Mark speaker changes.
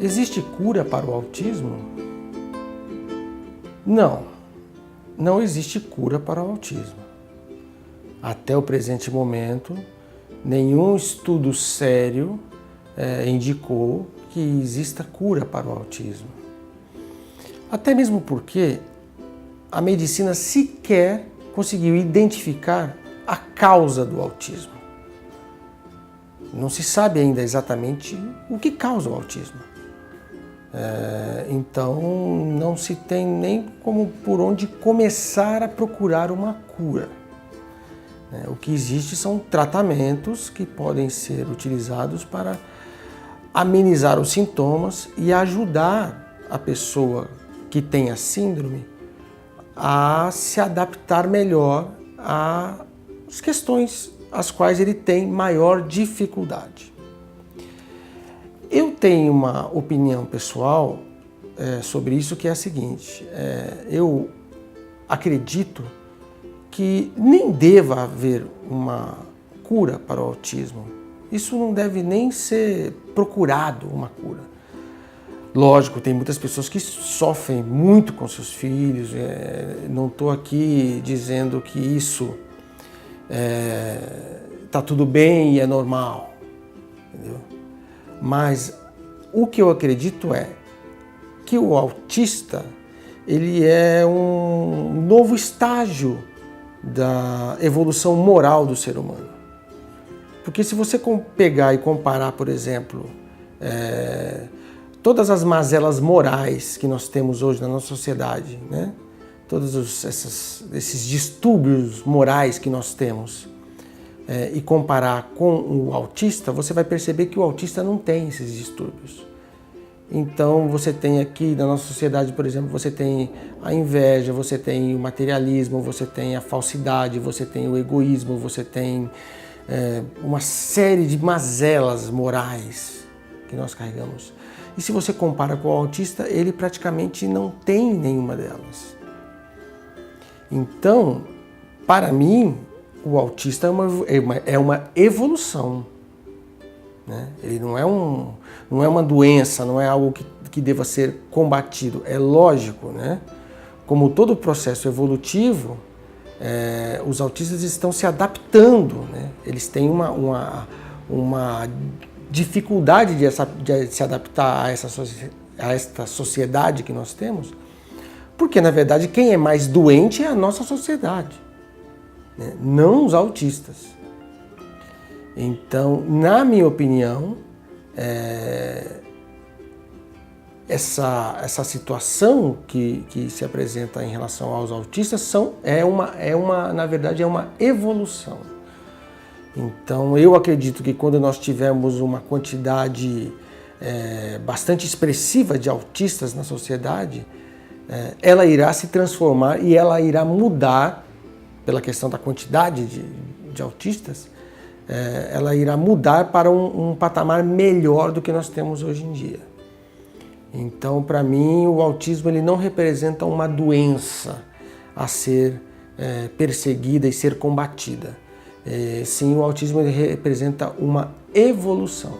Speaker 1: Existe cura para o autismo? Não, não existe cura para o autismo. Até o presente momento, nenhum estudo sério indicou que exista cura para o autismo. Até mesmo porque a medicina sequer conseguiu identificar a causa do autismo. Não se sabe ainda exatamente o que causa o autismo. Então não se tem nem como por onde começar a procurar uma cura. O que existe são tratamentos que podem ser utilizados para amenizar os sintomas e ajudar a pessoa que tem a síndrome a se adaptar melhor às questões às quais ele tem maior dificuldade. Eu tenho uma opinião pessoal sobre isso que é a seguinte: eu acredito que nem deva haver uma cura para o autismo. Isso não deve nem ser procurado uma cura. Lógico, tem muitas pessoas que sofrem muito com seus filhos. Não estou aqui dizendo que isso está tudo bem e é normal, entendeu? Mas o que eu acredito é que o autista ele é um novo estágio da evolução moral do ser humano. Porque se você pegar e comparar, por exemplo, todas as mazelas morais que nós temos hoje na nossa sociedade, né? Todos esses distúrbios morais que nós temos, e comparar com o autista, você vai perceber que o autista não tem esses distúrbios. Então você tem aqui na nossa sociedade, por exemplo, você tem a inveja, você tem o materialismo, você tem a falsidade, você tem o egoísmo, você tem uma série de mazelas morais que nós carregamos. E se você compara com o autista, ele praticamente não tem nenhuma delas. Então, para mim, o autista é uma evolução. Né? Ele não é uma doença, não é algo que deva ser combatido. É lógico, né? Como todo processo evolutivo, os autistas estão se adaptando. Né? Eles têm uma dificuldade de se adaptar a esta sociedade que nós temos, porque, na verdade, quem é mais doente é a nossa sociedade, né? Não os autistas. Então, na minha opinião, essa situação que se apresenta em relação aos autistas na verdade, é uma evolução. Então, eu acredito que quando nós tivermos uma quantidade bastante expressiva de autistas na sociedade, ela irá se transformar e ela irá mudar, pela questão da quantidade de autistas, ela irá mudar para um patamar melhor do que nós temos hoje em dia. Então, para mim, o autismo ele não representa uma doença a ser perseguida e ser combatida. Sim, o autismo ele representa uma evolução.